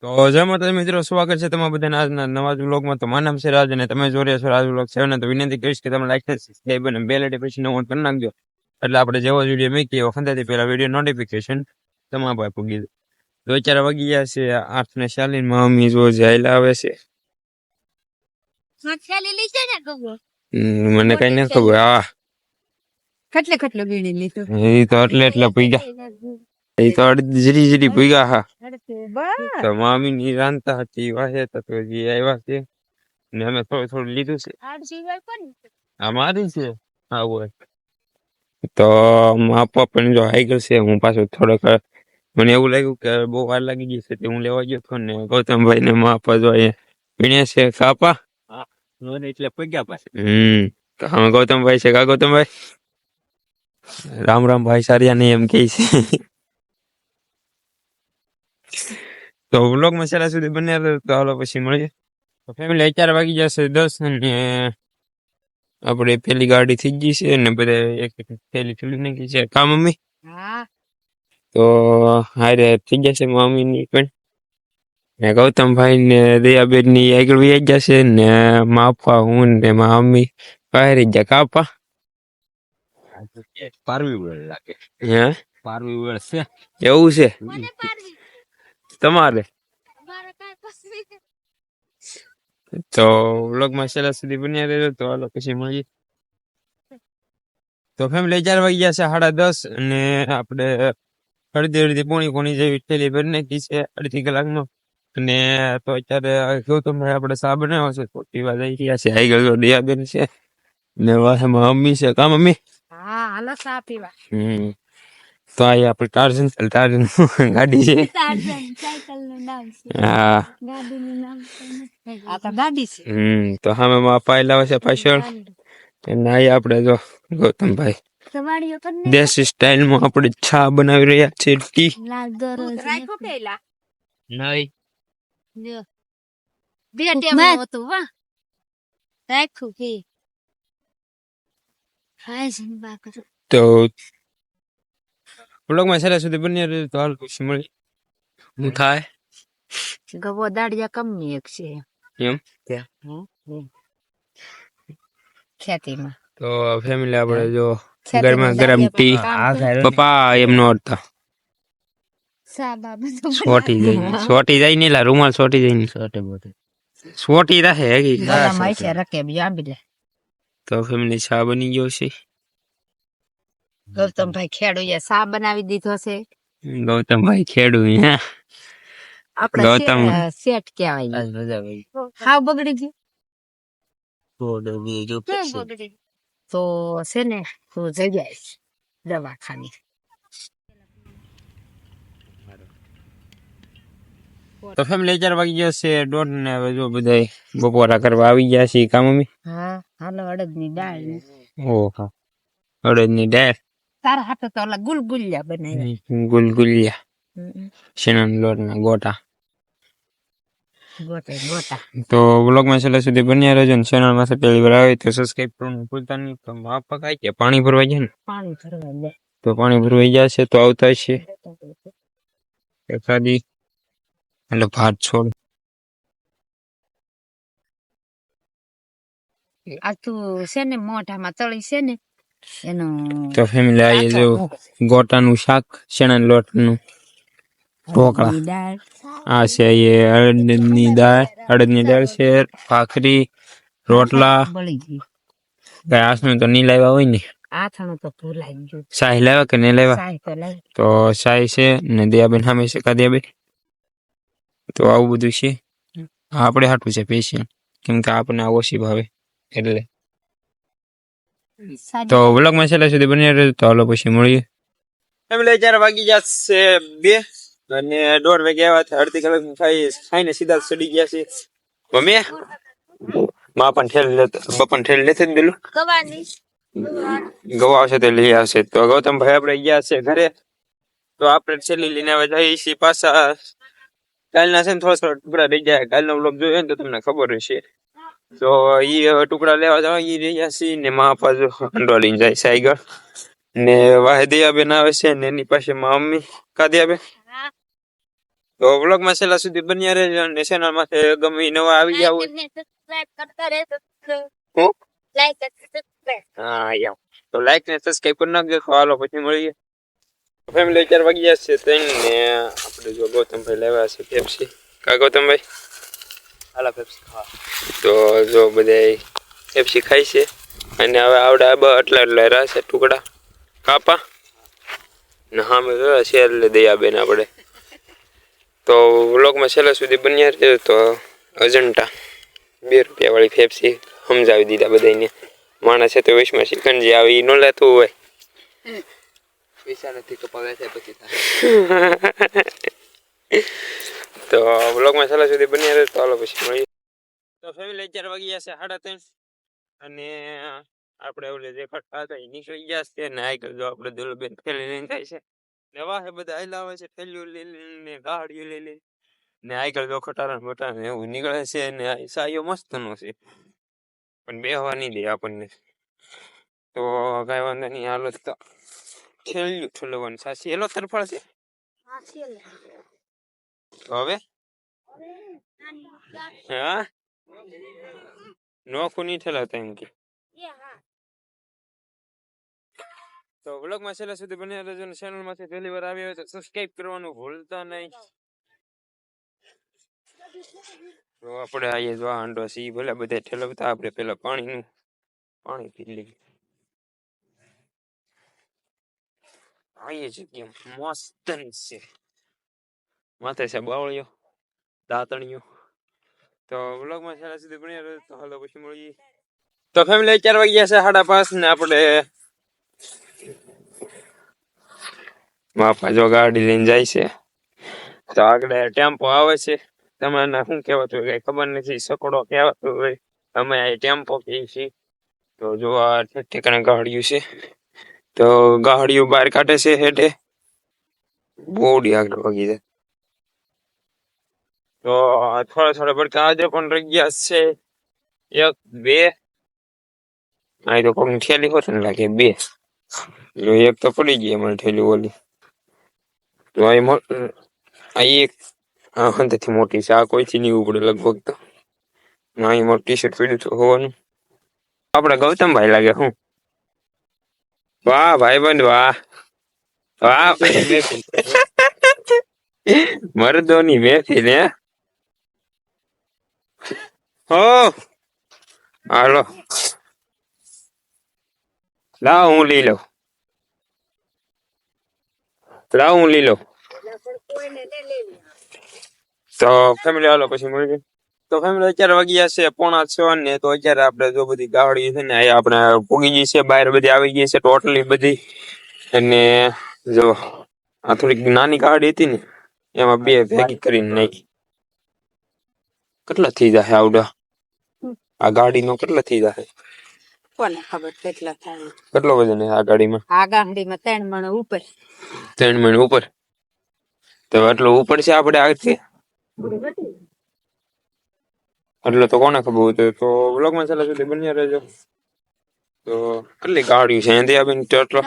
તો જય માતાજી મિત્રો, સ્વાગત છે તમારા બધાના આજના નવા વ્લોગમાં. તો મારું નામ છે રાજ અને તમે જોઈ રહ્યા છો રાજ વ્લોગ 7. તો વિનંતી કરીશ કે તમે લાઈક સબસ્ક્રાઇબ અને બેલ આઇકન ઓન કરી નાખજો, એટલે આપણે જેવો વિડીયો મૂકીએ વખતથી પહેલા વિડીયો નોટિફિકેશન તમારા પાસે પૂગી જાય. તો અત્યારે વાગી ગયા છે 8:40 માં. મમ્મી જો જાયલા આવે છે. મને કઈ નથી ખબર. હા, કેટલે વીણી લીધું એ તો એટલે પૂગ્યા. એ તો જરી જરી પૂગ્યા. હા, તો મામી ની રાંધતા હતી વાહે તો જે આવ્યા છે ને અમે થોડું લીધું છે. આ મારી છે. હા હોય તો માપવા પણ જો આવી ગયું છે. હું પાછું થોડોક મને એવું લાગ્યું કે બહુ વાર લાગી ગઈ છે, હું લેવા ગયો હતો ને ગૌતમભાઈ ને માપવા જો વીણ્યા છે કાપા એટલે પગ્યા પાછા. તો અમે ગૌતમભાઈ છે. કા ગૌતમભાઈ, રામ રામ ભાઈ સારિયા ને એમ કે છે. તો વ્લોગ માં છેલ્લા સુધી બન્યા રહો. તો હાલો પછી મળીએ. તો ફેમિલી અત્યારે વાગી જશે 10 અને આપણે પેલી ગાડી થઈ ગઈ છે ને બધા એક એક થેલી ઠેલી નાખી છે. કા મમ્મી? તો હારે થઈ જશે મમ્મી ની પણ ને ગૌતમભાઈ ને દયાબેન ની આગળ વહી જશે ને માપા હું ને મમ્મી બહાર ગયા કાપા. પારવી વેળ લાગે. હે, પારવી વેળ છે એવું છે તમારે? તો વ્લોગમાં છેલ્લા સુધી બન્યા રહેજો. તો હાલો પછી મળીએ. તો ફેમિલી 4 વાગી ગયા છે 10:30 અને આપણે અડધી પોણી જેવી થેલી ભરી નાખી છે અડધી કલાકનો. અને તો અત્યારે ગૌતમભાઈ આપણે સા બનાવ્યો છે તો પીવા જઈ રહ્યા છે. આઈ ગયો દયાબેન છે ને વાહમાં મમ્મી છે. કા મમ્મી? હા, હાલો સા પીવા. તો આ આપણે ટાર્ઝન ગાડી છે. સાયકલ નું નામ છે. હા, ગાડીનું નામ આ તો ગાડી છે. તો સામે પાય લાવે છે પાછળ. અને આપણે જો ગૌતમભાઈ સવાડીઓ કરીને દેશી સ્ટાઇલમાં આપણે ચા બનાવી રહ્યા છે. ટી લાલ દરરોજ રાખો પેલા નહીં જો બે ટેમ હતું વાહ રાખું કે હાય સિંબા કરું. તો વ્લોગમાં છેલ્લા સુધી બન્યા રહેજો. તો હાલ પછી મળી હું થાય ગવો દાડિયા કમી એક છે એમ ખેતીમાં. તો ફેમિલી આપણે જો ગરમા ગરમ ટી. પપ્પા એમનો અડતા સોટી જાય ને લા રૂમાલ સોટી જાય ને સોટી રહે હકી. તો ફેમિલી ચા બની ગયો છે. ગૌતમભાઈ ખેડૂએ સા બનાવી દીધો છે. ગૌતમભાઈ ખેડૂ હે આપણે ગૌતમ શેઠ કહેવાય. હાવ બગડી ગયું તો છે ને તું જગ્યાએ દવાખાને. તો ફેમિલી 4 વાગી ગયા છે 1:30 ને હવે જો બધા બપોરા કરવા આવી ગયા છે. કા મમ્મી? હા, હાલો અડદની દાળ. ઓહો, અડદની દાળ. તારા હાથે તો ઓલા ગુલગુલિયા બનાવ્યા. ગુલગુલિયા શેણાના લોટના ગોટા. ગોટા તો વ્લોગમાં છેલ્લા સુધી બન્યા રહેજો ને ચેનલમાં પહેલી વાર આવે તો સબસ્ક્રાઇબ કરવાનું ભૂલતા નહીં. તો માપા કાંઈ કે પાણી ભરવા જાય ને પાણી ભરવા દે તો પાણી ભરવાઈ જશે તો આવતા છે એખાદી એટલે ભાત છોડ. આ તું છે ને મોઢામાં તળી છે ને એનું. તો ફેમિલી આ જો ગોટાનું શાક શેણાના લોટનું ઢોકળા. દાળ આ છે એ અડદની દાળ છે, ભાખરી, રોટલા. બળી ગઈ. કઈ આસનું તો નહીં લાવ્યા હોય ને. આથણું તો ભૂલાઈ ગયું. શાહી લાવ્યા કે નહીં લાવ્યા? સાહી તો લાવી. તો શાહી છે ને દયાબેન સામે છે. કા દયાબેન? તો આવું બધું છે. આપણે હાટું છે પેશિયન્ટ, કેમ કે આપણને ઓછી ભાવે એટલે. તો વ્લોગમાં છેલ્લા સુધી બન્યા રહેજો. તો હાલો પછી મળીએ. ફેમિલી 4 વાગી જશે 2 અને 1:30 વાગે આવ્યા. અડધી કલાક ખાઈને સીધા ચડી ગયા છે. મમ્મી બપન ઠેલ લેતી જ દિલું ગવા આવશે તો લઈ આવશે. તો ગૌતમભાઈ આપણે ગયા છે ઘરે. તો આપણે છેલ્લી લઈને આવ્યા જઈએ છીએ પાછા. કાલના છે ને થોડા ટુકડા રહી જાય. કાલનો વ્લોગ જોયો ને તો તમને ખબર હશે. તો એ ટુકડા લેવા જવા એ રહ્યા છીએ ને માપા જો અંડો લઈને જાય છે આગળ ને વાહે દયાબેન આવે છે ને એની પાસે મમ્મી. કા દયાબેન? તો વ્લોગમાં છેલ્લા સુધી બન્યા રહેજો અને ચેનલ માંથી ગમે ઈ નવા આવી ગયા હોય હું? હા યાર તો લાઈક ને સબસ્ક્રાઇબ કરી નાખજો તો હાલો પછી મળીએ ફેમિલી 4 વાગ્યા છે ત્રણ ને આપણે જો ગૌતમભાઈ લાવ્યા છે પેપ્સી કા ગૌતમભાઈ હાલા પેપ્સી હા તો જો બધાય પેપ્સી ખાય છે અને હવે આવડા એટલા રહેશે ટુકડા કાપા ને હા મેં શેર લે દયા બેન આપણે તો વ્લોગમાં છેલ્લા સુધી બન્યા રહેજો તો અજંટા 2 રૂપિયા વાળી પેપ્સી સમજાવી દીધા બધાને માણસ છે તો વિશમાં શિકંજી આવી ન લેતું હોય પૈસા નથી કપાવ્યા છે પછી થાય તો વ્લોગમાં છેલ્લા સુધી બન્યા રહેજો તો હાલો પછી મળીએ તો ફેમિલી 4 વાગ્યા છે 3:30 અને આપણે ઓલે જે ખટકા હતા એ નીકળી ગયા છે ને આગળ જો આપણે દુલુબેન થેલી લઈને થાય છે ને વાહે બધા હલાવે છે થેલીઓ લઈ લઈને ગાડીઓ લઈ લઈને ને આગળ જો ખટારા બટારા ને એવું નીકળે છે ને આ સાયો મસ્ત નો છે પણ બેહવા નહીં દે આપણને તો કાંઈ વાંધો નહીં હાલો તો થેલીઓ ઠલવવાનું સાચી એલો તરફળ છે તો હવે હા નોખું નહીં ઠલાવતા એમ કે તો વ્લોગમાં છેલ્લા સુધી બન્યા રહેજો અને ચેનલમાંથી પહેલી વાર આવી હોય તો સબસ્ક્રાઇબ કરવાનું ભૂલતા નહીં તો આપણે આવીએ જો હાંડો સી ભલે બધા ઠેલવતા આપણે પેલા પાણી પી લઈએ આવીએ જગ્યા મસ્ત છે માથે છે બાવળીઓ દાંતણીઓ તો વ્લોગમાં છેલ્લા સુધી બન્યા રહેજો તો હાલો પછી મળીએ તો ફેમિલી 4 વાગ્યા છે 5:30 ને આપણે બાપા જો ગાડી લઈને જાય છે તો આગળ ટેમ્પો આવે છે તમને શું કહેવાતું હોય કઈ ખબર નથી સકડો કહેવાતું હોય અમે આ ટેમ્પો કહીએ છીએ તો જો આ ઠેકાણે ગાડીઓ છે તો ગાડીઓ બહાર કાઢે છે હેઠે બોડી આગળ વગી જાય તો થોડા પડતા આજે પણ રહી ગયા છે 1 2 આ તો કોઈ થેલી હોત ને લાગે 2 જો એક તો પડી ગઈ અમારી થેલી ઓલી તો આ એક હંતેથી મોટી છે આ કોઈથી નહીં ઉપડે લગભગ તો અહીં મોટી ટી-શર્ટ પીડ્યું તો હોવાનું આપણે ગૌતમભાઈ લાગે હું વાહ ભાઈબંધ વાહ વાહ મર્દોની મહેફિલ હે હો હાલો લાવ હું લઈ લઉં તો ફેમિલી હાલો પછી મળી તો ફેમિલી 4 વાગ્યા છે 5:45 ને તો અત્યારે આપણે જો બધી ગાડી છે ને એ આપણે પૂગી ગઈ છે બહાર બધી આવી ગઈ છે ટોટલી બધી અને જો આ થોડીક નાની ગાડી હતી ને એમાં 2 ભેગી કરીને નાખી કેટલા થઈ જાય આવડા આ ગાડીનો કેટલા થઈ જાય કોને ખબર કેટલા થાય કેટલો વજન છે આ ગાડીમાં આ ગાંડીમાં 3 મણ ઉપર 3 મણ ઉપર તો એટલો ઉપર છે આપણે આગળ એટલે તો કોને ખબર હોય તો વ્લોગમાં છેલ્લા સુધી બન્યા રહેજો તો કેટલી ગાડીઓ છે એથી આવીને એટલો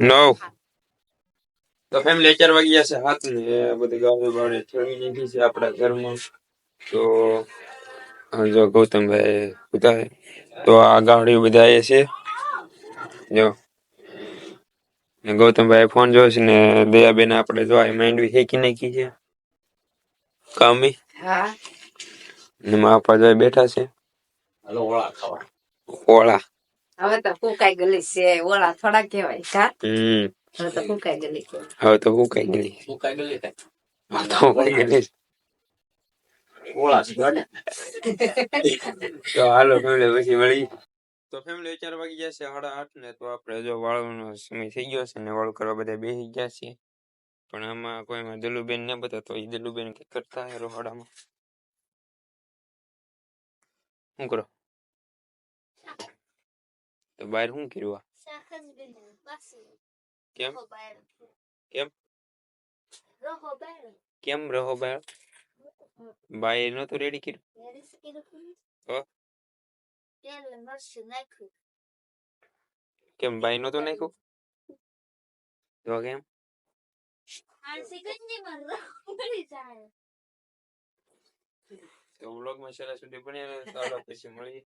9 તો ફેમિલી 4 વાગ્યા છે 7 ને બધી ગાડીઓ બાડી ઠેવી નાખી છે આપણા ઘરમાં તો જો ગૌતમભાઈ બધા તો આ ગાડીઓ બધા એ છે જો ગૌતમભાઈ ફોન જોશે ને દયાબેન આપણે જો આ માંડવી શેકી નાખી છે કામી હા ને માપા જોઈ બેઠા છે હાલો ઓળા ખાવા હવે તો ફૂકાઈ ગલી છે ઓળા થોડા કહેવાય કા હવે તો ફૂકાઈ ગલી ઓળા છે ગાડી તો હાલો ફેમિલી પછી મળી તો ફેમિલી 4 વાગી ગયા છે 8:30 ને તો આપણે જો વાળવાનો સમય થઈ ગયો છે ને વાળું કરવા બધા બેસી ગયા છે પણ આમાં કોઈમાં દલુબેન ને બધા તો એ દલુબેન કઈ કરતા હે રોહાડામાં શું કરો તો બહાર શું કર્યું કેમ કેમ કેમ રહો બહાર બાય નતું રેડી કર્યું તો કેમ બાય નતું નાખ્યું તો કેમ તો વ્લોગમાં છેલ્લા સુધી બન્યા રહો. ચાલો પછી મળીએ.